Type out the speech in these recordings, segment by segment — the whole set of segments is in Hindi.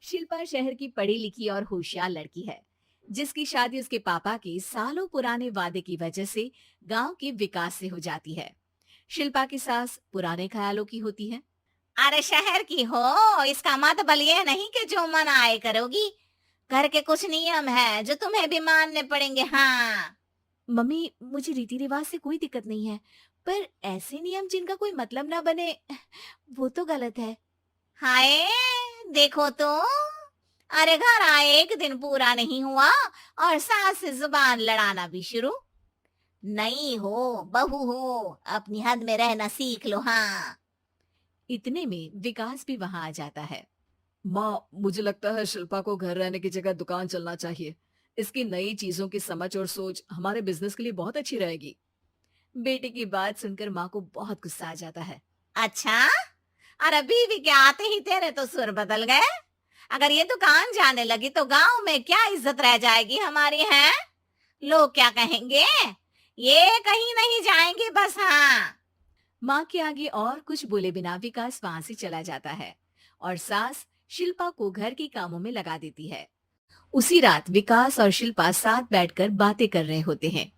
शिल्पा शहर की पढ़ी लिखी और होशियार लड़की है, जिसकी शादी उसके पापा के सालों पुराने वादे की वजह से गांव के विकास से हो जाती है। शिल्पा की सास पुराने ख्यालों की होती है। अरे शहर की हो, इसका मतलब ये नहीं कि जो मन आए करोगी। घर के कुछ नियम है जो तुम्हें भी मानने पड़ेंगे। हाँ। मम्मी, मुझे रीति रिवाज से कोई दिक्कत नहीं है, पर ऐसे नियम जिनका कोई मतलब ना बने, वो तो गलत है। हाय, देखो तो। अरे घर आए एक दिन पूरा नहीं हुआ और सास से जुबान लड़ाना भी शुरू। नहीं हो, बहू हो, अपनी हद में रहना सीख लो। हाँ। इतने में विकास भी वहां आ जाता है। माँ, मुझे लगता है शिल्पा को घर रहने की जगह दुकान चलना चाहिए। इसकी नई चीजों की समझ और सोच हमारे बिजनेस के लिए बहुत अच्छी रहेगी। बेटे की बात सुनकर माँ को बहुत गुस्सा आ जाता है। अच्छा, अरे बीवी के आते ही तेरे तो सुर बदल गए। अगर ये दुकान जाने लगी तो गांव में क्या इज्जत रह जाएगी हमारी है? लोग क्या कहेंगे? ये कहीं नहीं जाएंगे बस। हाँ। माँ के आगे और कुछ बोले बिना विकास वहां से चला जाता है और सास शिल्पा को घर के कामों में लगा देती है। उसी रात विकास और शिल्पा साथ बैठकर बातें कर रहे होते हैं।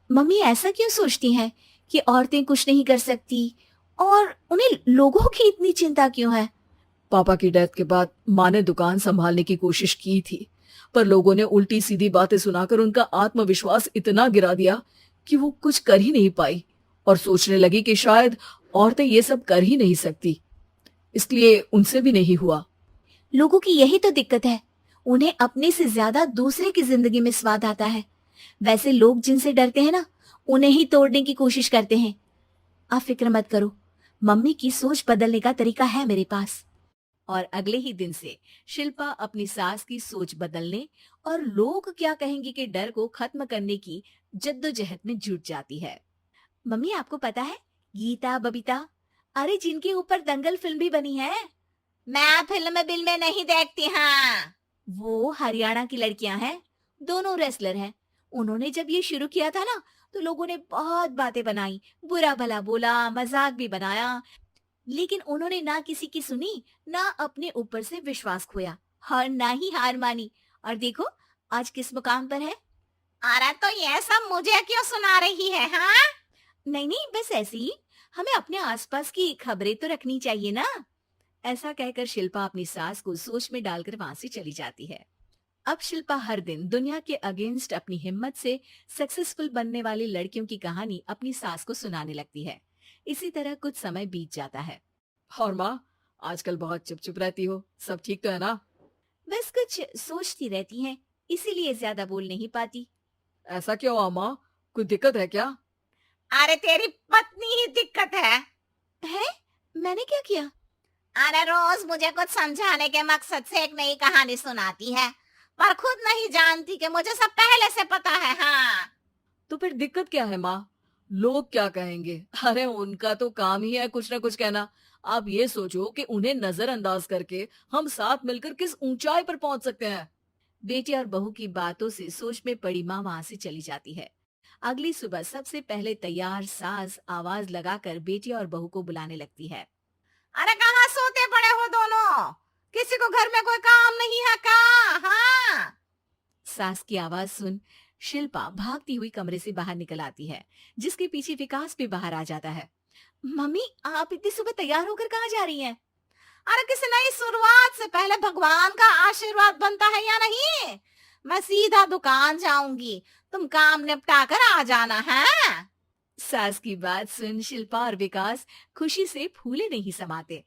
मम्मी ऐसा क्यों सोचती हैं कि औरतें कुछ नहीं कर सकती, और उन्हें लोगों की इतनी चिंता क्यों है? पापा की डेथ के बाद माँ ने दुकान संभालने की कोशिश की थी, पर लोगों ने उल्टी सीधी बातें सुनाकर उनका आत्मविश्वास इतना गिरा दिया कि वो कुछ कर ही नहीं पाई और सोचने लगी कि शायद औरतें ये सब कर ही नहीं सकती, इसलिए उनसे भी नहीं हुआ। लोगों की यही तो दिक्कत है, उन्हें अपने से ज्यादा दूसरे की जिंदगी में स्वाद आता है। वैसे लोग जिनसे डरते हैं ना, उन्हें ही तोड़ने की कोशिश करते हैं। आप फिक्र मत करो, मम्मी की सोच बदलने का तरीका है मेरे पास। और अगले ही दिन से शिल्पा अपनी सास की सोच बदलने और लोग क्या कहेंगे के डर को खत्म करने की जद्दोजहद में जुट जाती है। मम्मी, आपको पता है, गीता, बबीता, अरे जिनके ऊपर दंगल फिल्म भी बनी है, मैं फिल्म बिल में नहीं देखती। हाँ। वो हरियाणा की लड़कियां हैं। दोनों रेसलर हैं। उन्होंने जब ये शुरू किया था ना, तो लोगों ने बहुत बातें बनाई, बुरा भला बोला, मजाक भी बनाया, लेकिन उन्होंने ना किसी की सुनी, ना अपने ऊपर से विश्वास खोया और ना ही हार मानी। और देखो आज किस मुकाम पर है। अरे तो ये सब मुझे क्यों सुना रही है? हाँ। नहीं नहीं, बस ऐसे ही, हमें अपने आसपास की खबरें तो रखनी चाहिए ना। ऐसा कहकर शिल्पा अपनी सास को सोच में डालकर वहां से चली जाती है। अब शिल्पा हर दिन दुनिया के अगेंस्ट अपनी हिम्मत से सक्सेसफुल बनने वाली लड़कियों की कहानी अपनी सास को सुनाने लगती है। इसी तरह कुछ समय बीत जाता है। और माँ, आजकल बहुत चुप चुप रहती हो, सब ठीक तो है ना? बस कुछ सोचती रहती हैं, इसीलिए ज्यादा बोल नहीं पाती। ऐसा क्यों हुआ माँ, कोई दिक्कत है क्या? अरे तेरी पत्नी ही दिक्कत है। है? मैंने क्या किया? अरे रोज मुझे कुछ समझाने के मकसद से एक नई कहानी सुनाती है, पर खुद नहीं जानती कि मुझे सब पहले से पता है। हाँ। तो फिर दिक्कत क्या है माँ? लोग क्या कहेंगे? अरे उनका तो काम ही है कुछ ना कुछ कहना। आप ये सोचो कि उन्हें नजरअंदाज करके हम साथ मिलकर किस ऊंचाई पर पहुंच सकते हैं। बेटी और बहू की बातों से सोच में पड़ी माँ वहां से चली जाती है। अगली सुबह सबसे पहले तैयार सास आवाज लगाकर बेटी और बहू को बुलाने लगती है। अरे कहाँ सोते पड़े हो दोनों? किसी को घर में कोई काम नहीं है का? हाँ। सास की आवाज सुन शिल्पा भागती हुई कमरे से बाहर निकल आती है, जिसके पीछे विकास भी बाहर आ जाता है। मम्मी, आप इतनी सुबह तैयार होकर कहाँ जा रही हैं? अरे किसी नई शुरुआत से पहले भगवान का आशीर्वाद बनता है या नहीं? मैं सीधा दुकान जाऊंगी, तुम काम निपटा कर आ जाना है। सास की बात सुन शिल्पा और विकास खुशी से फूले नहीं समाते।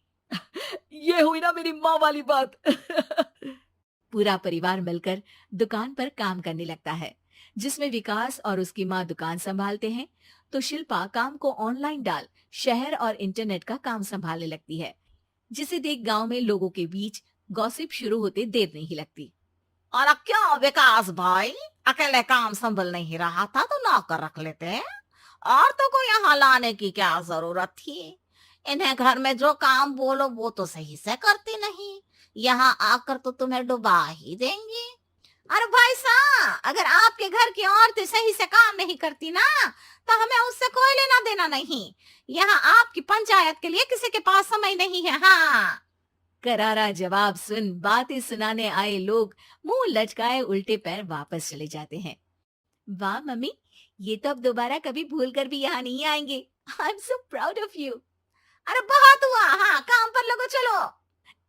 ये हुई ना मेरी माँ वाली बात। पूरा परिवार मिलकर दुकान पर काम करने लगता है, जिसमें विकास और उसकी माँ दुकान संभालते हैं, तो शिल्पा काम को ऑनलाइन डाल शहर और इंटरनेट का काम संभालने लगती है, जिसे देख गांव में लोगों के बीच गॉसिप शुरू होते देर नहीं लगती। और अब क्या विकास भाई, अकेले काम संभल नहीं रहा था तो नौकर रख लेते, और तो को यहाँ लाने की क्या जरूरत थी? इन्हें घर में जो काम बोलो वो तो सही से करती नहीं, यहाँ आकर तो तुम्हें डुबा ही देंगी। अरे भाई साहब, अगर आपके घर की औरतें सही से काम नहीं करती ना, तो हमें उससे कोई लेना देना नहीं। यहाँ आपकी पंचायत के लिए किसी के पास समय नहीं है। हाँ। करारा जवाब सुन बातें सुनाने आए लोग मुंह लटकाए उल्टे पैर वापस चले जाते हैं। वाह मम्मी, ये तो अब दोबारा कभी भूल कर भी यहाँ नहीं आएंगे। I am so proud of you. अरे बहुत हुआ, हाँ काम पर लगो चलो।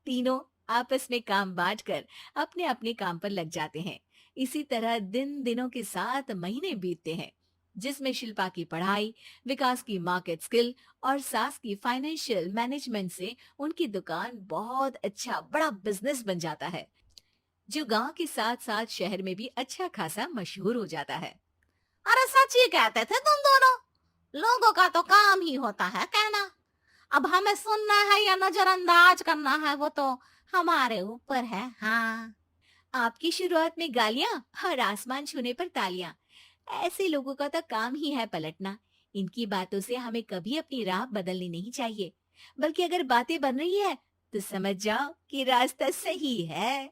तीनों आपस में काम बांटकर अपने अपने काम पर लग जाते हैं। इसी तरह दिन दिनों के साथ महीने बीतते हैं, जिसमें शिल्पा की पढ़ाई, विकास की मार्केट स्किल और सास की फाइनेंशियल मैनेजमेंट से उनकी दुकान बहुत अच्छा बड़ा बिजनेस बन जाता है, जो गांव के साथ साथ शहर में भी अच्छा खासा मशहूर हो जाता है। अरे सच ही कहते थे तुम दोनों, लोगों का तो काम ही होता है कहना। अब हमें सुनना है या नजरअंदाज करना है, वो तो हमारे ऊपर है। हाँ। आपकी शुरुआत में गालियां और आसमान छूने पर तालियां, ऐसे लोगों का तो काम ही है पलटना। इनकी बातों से हमें कभी अपनी राह बदलनी नहीं चाहिए, बल्कि अगर बातें बन रही है तो समझ जाओ कि रास्ता सही है।